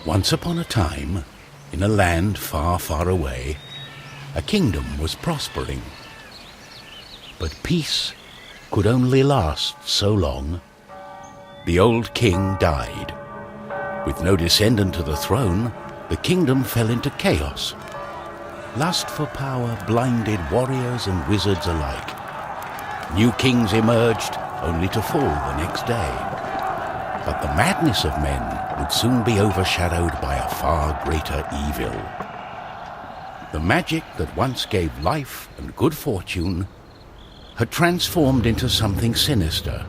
Once upon a time, in a land far, far away, a kingdom was prospering. But peace could only last so long. The old king died. With no descendant to the throne, the kingdom fell into chaos. Lust for power blinded warriors and wizards alike. New kings emerged, only to fall the next day. But the madness of men would soon be overshadowed by a far greater evil. The magic that once gave life and good fortune had transformed into something sinister.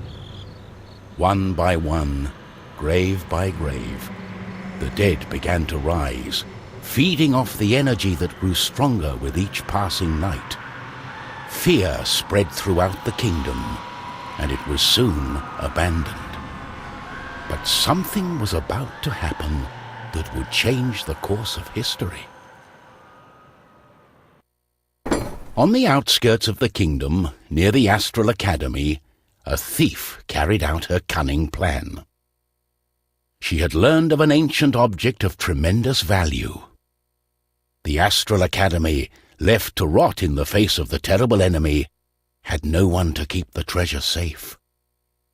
One by one, grave by grave, the dead began to rise, feeding off the energy that grew stronger with each passing night. Fear spread throughout the kingdom, and it was soon abandoned. But something was about to happen that would change the course of history. On the outskirts of the kingdom, near the Astral Academy, a thief carried out her cunning plan. She had learned of an ancient object of tremendous value. The Astral Academy, left to rot in the face of the terrible enemy, had no one to keep the treasure safe.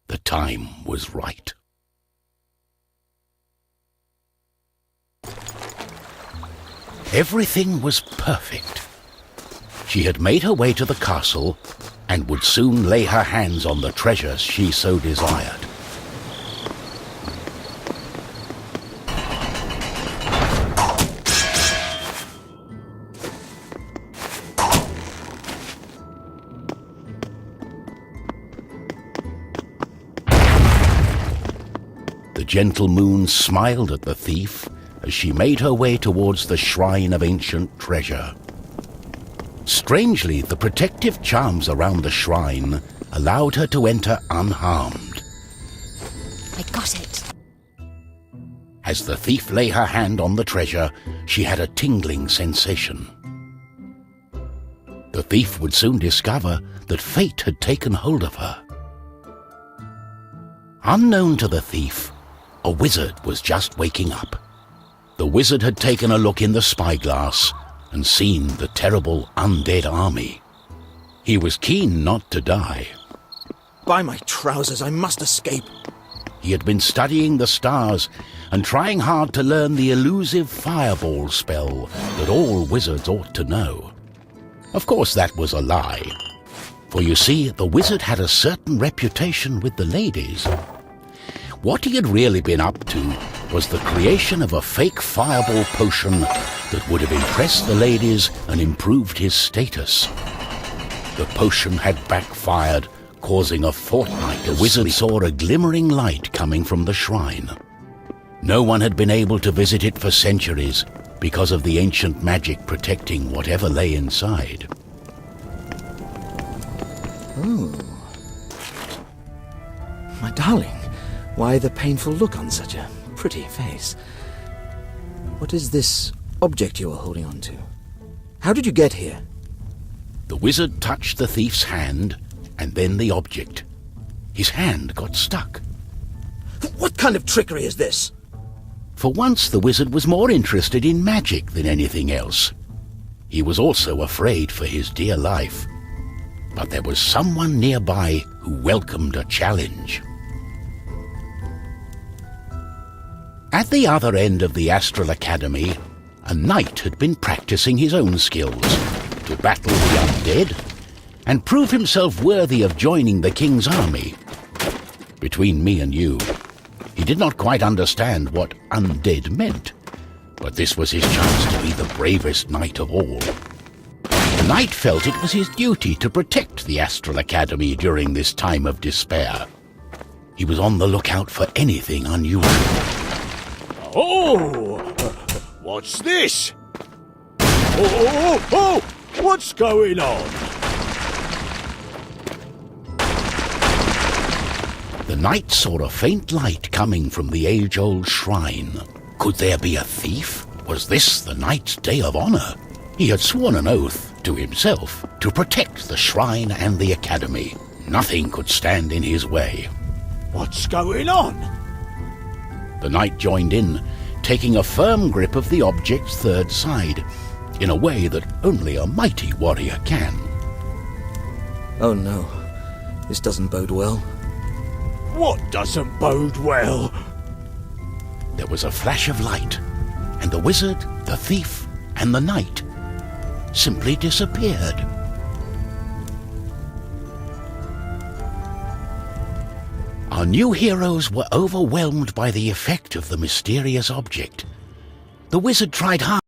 The time was right. Everything was perfect. She had made her way to the castle and would soon lay her hands on the treasure she so desired. The gentle moon smiled at the thief as she made her way towards the shrine of ancient treasure. Strangely, the protective charms around the shrine allowed her to enter unharmed. I got it. As the thief lay her hand on the treasure, she had a tingling sensation. The thief would soon discover that fate had taken hold of her. Unknown to the thief, a wizard was just waking up. The wizard had taken a look in the spyglass and seen the terrible undead army. He was keen not to die. By my trousers, I must escape. He had been studying the stars and trying hard to learn the elusive fireball spell that all wizards ought to know. Of course, that was a lie. For you see, the wizard had a certain reputation with the ladies. What he had really been up to was the creation of a fake fireball potion that would have impressed the ladies and improved his status. The potion had backfired, causing a fortnight. The wizard saw a glimmering light coming from the shrine. No one had been able to visit it for centuries because of the ancient magic protecting whatever lay inside. Oh. My darling, why the painful look on such a pretty face? What is this object you are holding on to? How did you get here? The wizard touched the thief's hand, and then the object. His hand got stuck. What kind of trickery is this? For once, the wizard was more interested in magic than anything else. He was also afraid for his dear life. But there was someone nearby who welcomed a challenge. At the other end of the Astral Academy, a knight had been practicing his own skills to battle the undead and prove himself worthy of joining the king's army. Between me and you, he did not quite understand what undead meant, but this was his chance to be the bravest knight of all. The knight felt it was his duty to protect the Astral Academy during this time of despair. He was on the lookout for anything unusual. Oh! What's this? Oh! What's going on? The knight saw a faint light coming from the age-old shrine. Could there be a thief? Was this the knight's day of honor? He had sworn an oath to himself to protect the shrine and the academy. Nothing could stand in his way. What's going on? The knight joined in, taking a firm grip of the object's third side, in a way that only a mighty warrior can. Oh no, this doesn't bode well. What doesn't bode well? There was a flash of light, and the wizard, the thief, and the knight simply disappeared. Our new heroes were overwhelmed by the effect of the mysterious object. The wizard tried hard